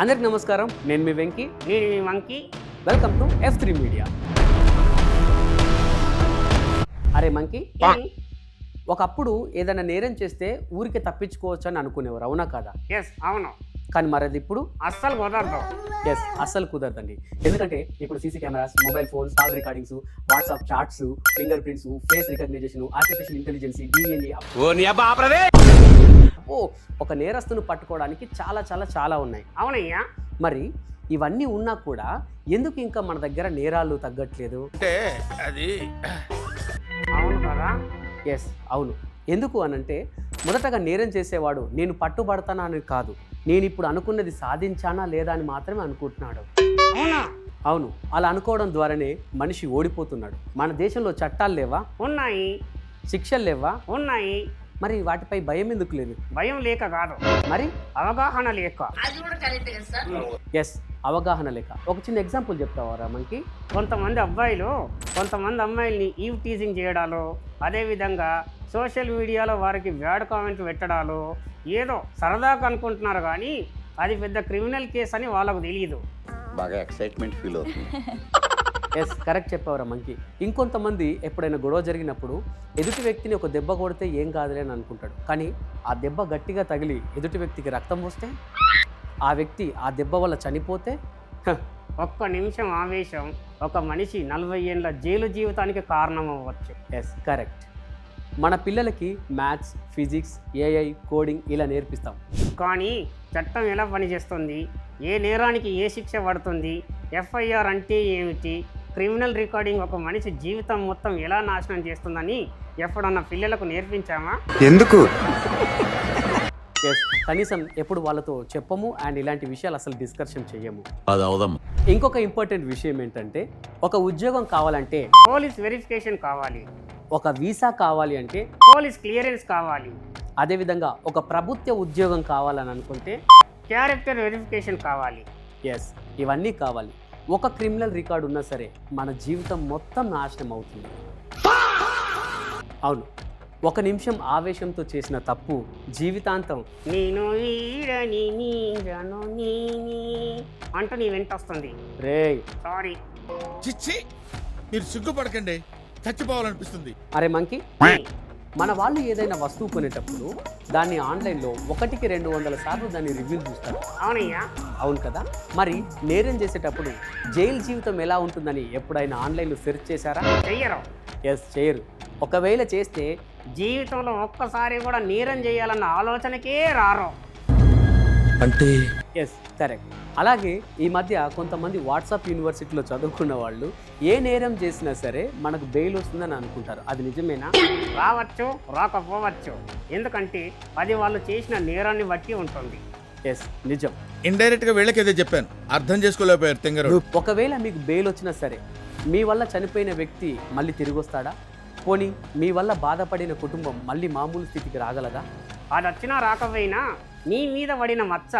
అందరికి నమస్కారం, నేను మీ వెంకీ. నేను మీ monkey. Welcome to F3 media. అరే మంకీ, ఒకప్పుడు ఏదైనా నేరం చేస్తే ఊరికి తప్పించుకోవచ్చు అని అనుకునేవారు, అవునా కాదా? ఎస్, అవును. కానీ మరి అది ఇప్పుడు అస్సలు కుదరదు. ఎస్, అస్సలు కుదరదండి. ఎందుకంటే ఇప్పుడు CC cameras, mobile phones, call recordings, WhatsApp chats, finger prints, face recognition, artificial intelligence, DNA, ఒక నేరస్తును పట్టుకోవడానికి చాలా చాలా చాలా ఉన్నాయి. అవునయ్యా. మరి ఇవన్నీ ఉన్నా కూడా ఎందుకు ఇంకా మన దగ్గర నేరాలు తగ్గట్లేదు? అంటే అది అవును కదా. ఎస్, అవును. ఎందుకు అనంటే మొదటగా నేరం చేసేవాడు నేను పట్టుబడతానా అని కాదు, నేను ఇప్పుడు అనుకున్నది సాధించానా లేదా అని మాత్రమే అనుకుంటున్నాడు. అవునా? అవును, అలా అనుకోవడం ద్వారానే మనిషి ఓడిపోతున్నాడు. మన దేశంలో చట్టాలు లేవా? ఉన్నాయి. శిక్షలు లేవా? ఉన్నాయి. మరి వాటిపై భయం ఎందుకు లేదు? భయం లేక కాదు, మరి అవగాహన లేక. ఎస్, అవగాహన లేక. ఒక చిన్న ఎగ్జాంపుల్ చెప్తావారా మనకి? కొంతమంది అబ్బాయిలు కొంతమంది అమ్మాయిల్ని ఈవ్ టీజింగ్ చేయడాలు, అదేవిధంగా సోషల్ మీడియాలో వారికి బ్యాడ్ కామెంట్లు పెట్టడాలు ఏదో సరదాగా అనుకుంటున్నారు, కానీ అది పెద్ద క్రిమినల్ కేసు అని వాళ్ళకు తెలియదు. బాగా ఎక్సైట్మెంట్ ఫీల్ అవుతుంది. ఎస్, కరెక్ట్ చెప్పావురా మంకీ. ఇంకొంతమంది ఎప్పుడైనా గొడవ జరిగినప్పుడు ఎదుటి వ్యక్తిని ఒక దెబ్బ కొడితే ఏం కాదులే అని అనుకుంటాడు, కానీ ఆ దెబ్బ గట్టిగా తగిలి ఎదుటి వ్యక్తికి రక్తం వస్తే, ఆ వ్యక్తి ఆ దెబ్బ వల్ల చనిపోతే, ఒక్క నిమిషం ఆవేశం ఒక మనిషి 40 ఏళ్ళ జైలు జీవితానికి కారణం అవ్వచ్చు. Yes, correct. మన పిల్లలకి మ్యాథ్స్, ఫిజిక్స్, ఏఐ, కోడింగ్ ఇలా నేర్పిస్తాం, కానీ చట్టం ఎలా పనిచేస్తుంది, ఏ నేరానికి ఏ శిక్ష పడుతుంది, ఎఫ్ఐఆర్ అంటే ఏమిటి, క్రిమినల్ రికార్డింగ్ ఒక మనిషి జీవితం మొత్తం ఎలా నాశనం చేస్తుందని ఎప్పుడన్నా పిల్లలకు నేర్పించామా? ఎందుకు? ఎస్, కనీసం ఎప్పుడు వాళ్ళతో చెప్పము అండ్ ఇలాంటి విషయాలు అసలు డిస్కషన్ చెయ్యము. ఇంకొక ఇంపార్టెంట్ విషయం ఏంటంటే, ఒక ఉద్యోగం కావాలంటే పోలీస్ వెరిఫికేషన్ కావాలి, ఒక వీసా కావాలి అంటే పోలీస్ క్లియరెన్స్ కావాలి, అదేవిధంగా ఒక ప్రభుత్వ ఉద్యోగం కావాలని అనుకుంటే క్యారెక్టర్ వెరిఫికేషన్ కావాలి. ఎస్, ఇవన్నీ కావాలి. ఒక క్రిమినల్ రికార్డు ఉన్నా సరే మన జీవితం మొత్తం నాశనం అవుతుంది. అవును, ఒక నిమిషం ఆవేశంతో చేసిన తప్పు జీవితాంతం నేను వీడని నీడను నీని అంటూ నీ వెంట వస్తుంది. రే, సారీ. చిచ్చి, మీరు సిగ్గుపడకండి, చచ్చిపోవాలనిపిస్తుంది. అరే మంకీ, మన వాళ్ళు ఏదైనా వస్తువు కొనేటప్పుడు దాన్ని ఆన్లైన్లో 1కి 200 సార్లు దాన్ని రివ్యూ చూస్తారు. అవునయ్యా. అవును కదా. మరి నేరం చేసేటప్పుడు జైలు జీవితం ఎలా ఉంటుందని ఎప్పుడైనా ఆన్లైన్లో సెర్చ్ చేశారా? చెయ్యరు. ఎస్, చేయరు. ఒకవేళ చేస్తే జీవితంలో ఒక్కసారి కూడా నేరం చేయాలన్న ఆలోచనకే రారు. అంటే ఎస్, కరెక్ట్. అలాగే ఈ మధ్య కొంతమంది వాట్సాప్ యూనివర్సిటీలో చదువుకున్న వాళ్ళు ఏ నేరం చేసినా సరే మనకు బెయిల్ వస్తుందని అనుకుంటారు. అది నిజమేనా? రావచ్చు, రాకపోవచ్చు. ఎందుకంటే అది వాళ్ళు చేసిన నేరాన్ని బట్టి ఉంటుంది. ఎస్, నిజం. ఇండైరెక్ట్ గా వీళ్ళకేదో చెప్పాను, అర్థం చేసుకోలేకపోయారు తింగరు. ఒకవేళ మీకు బెయిల్ వచ్చినా సరే మీ వల్ల చనిపోయిన వ్యక్తి మళ్ళీ తిరిగి వస్తాడా? పోనీ మీ వల్ల బాధపడిన కుటుంబం మళ్ళీ మామూలు స్థితికి రాగలదా? అది వచ్చినా రాకపోయినా నీ మీద పడిన మచ్చ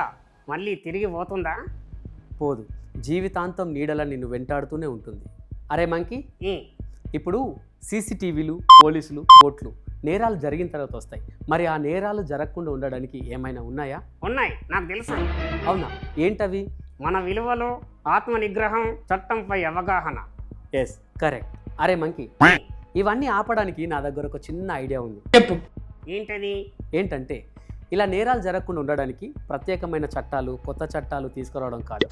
మళ్ళీ తిరిగి పోతుందా? పోదు. జీవితాంతం నీడల నిన్ను వెంటాడుతూనే ఉంటుంది. అరే మంకీ, ఇప్పుడు సీసీటీవీలు, పోలీసులు, కోర్టులు నేరాలు జరిగిన తర్వాత వస్తాయి. మరి ఆ నేరాలు జరగకుండా ఉండడానికి ఏమైనా ఉన్నాయా? ఉన్నాయి, నాకు తెలుసు. అవునా? ఏంటవి? మన విలువలు, ఆత్మ నిగ్రహం, చట్టంపై అవగాహన. Yes, correct. అరే మంకీ, ఇవన్నీ ఆపడానికి నా దగ్గర ఒక చిన్న ఐడియా ఉంది. చెప్పు. ఏంటది? ఏంటంటే, ఇలా నేరాలు జరగకుండా ఉండడానికి ప్రత్యేకమైన చట్టాలు, కొత్త చట్టాలు తీసుకురావడం కాదు,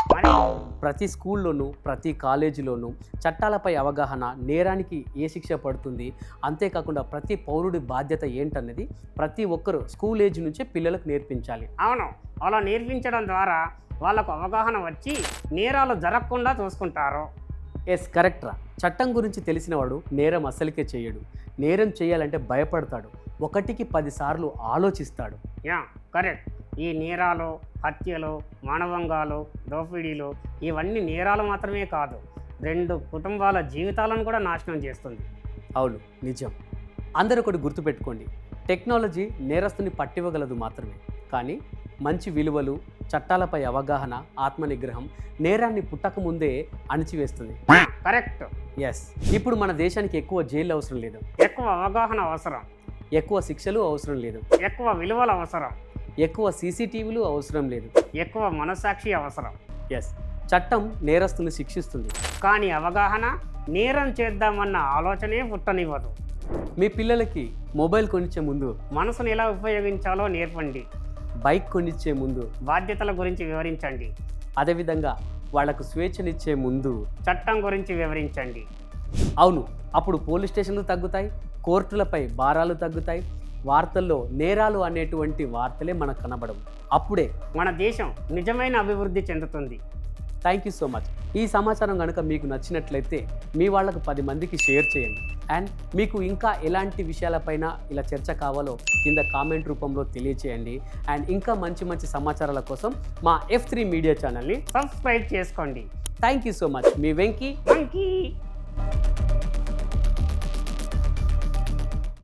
ప్రతి స్కూల్లోనూ ప్రతి కాలేజీలోనూ చట్టాలపై అవగాహన, నేరానికి ఏ శిక్ష పడుతుంది, అంతేకాకుండా ప్రతి పౌరుడి బాధ్యత ఏంటన్నది ప్రతి ఒక్కరూ స్కూల్ ఏజ్ నుంచే పిల్లలకు నేర్పించాలి. అవును, అలా నేర్పించడం ద్వారా వాళ్ళకు అవగాహన వచ్చి నేరాలు జరగకుండా చూసుకుంటారు. ఎస్, కరెక్ట్ రా. చట్టం గురించి తెలిసినవాడు నేరం అస్సలకే చేయడు. నేరం చేయాలంటే భయపడతాడు, 1కి 10 సార్లు ఆలోచిస్తాడు. Yeah, correct. ఈ నేరాలు, హత్యలు, మానవంగాలు, దోపిడీలు ఇవన్నీ నేరాలు మాత్రమే కాదు, 2 కుటుంబాల జీవితాలను కూడా నాశనం చేస్తుంది. అవును, నిజం. అందరూ ఒకటి గుర్తుపెట్టుకోండి, టెక్నాలజీ నేరస్తుని పట్టివ్వగలదు మాత్రమే, కానీ మంచి విలువలు, చట్టాలపై అవగాహన, ఆత్మనిగ్రహం నేరాన్ని పుట్టకముందే అణిచివేస్తుంది. కరెక్ట్. ఎస్, ఇప్పుడు మన దేశానికి ఎక్కువ జైలు అవసరం లేదు, ఎక్కువ అవగాహన అవసరం, ఎక్కువ శిక్షలు అవసరం లేదు, ఎక్కువ విలువలు అవసరం, ఎక్కువ సీసీటీవీలు అవసరం లేదు. ఎక్కువ మనస్సాక్షి అవసరం. ఎస్, చట్టం నేరస్తుని శిక్షిస్తుంది. కానీ అవగాహన నేరం చేద్దామన్న ఆలోచనే పుట్టనివ్వదు. మీ పిల్లలకి మొబైల్ కొనిచ్చే ముందు, మనసును ఎలా ఉపయోగించాలో నేర్పండి. బైక్ కొనిచ్చే ముందు, బాధ్యతల గురించి వివరించండి. అదేవిధంగా వాళ్లకు స్వేచ్ఛనిచ్చే ముందు చట్టం గురించి వివరించండి. అవును, అప్పుడు పోలీస్ స్టేషన్లు తగ్గుతాయి, కోర్టులపై భారాలు తగ్గుతాయి, వార్తల్లో నేరాలు అనేటువంటి వార్తలే మనకు కనబడవు. అప్పుడే మన దేశం నిజమైన అభివృద్ధి చెందుతుంది. Thank you so much. ఈ సమాచారం కనుక మీకు నచ్చినట్లయితే మీ వాళ్ళకు 10 మందికి షేర్ చేయండి. అండ్ మీకు ఇంకా ఎలాంటి విషయాలపైన ఇలా చర్చ కావాలో కింద కామెంట్ రూపంలో తెలియచేయండి. అండ్ ఇంకా మంచి మంచి సమాచారాల కోసం మా F3 మీడియా ఛానల్ని సబ్స్క్రైబ్ చేసుకోండి. Thank you so much. Me Venky. Monkey.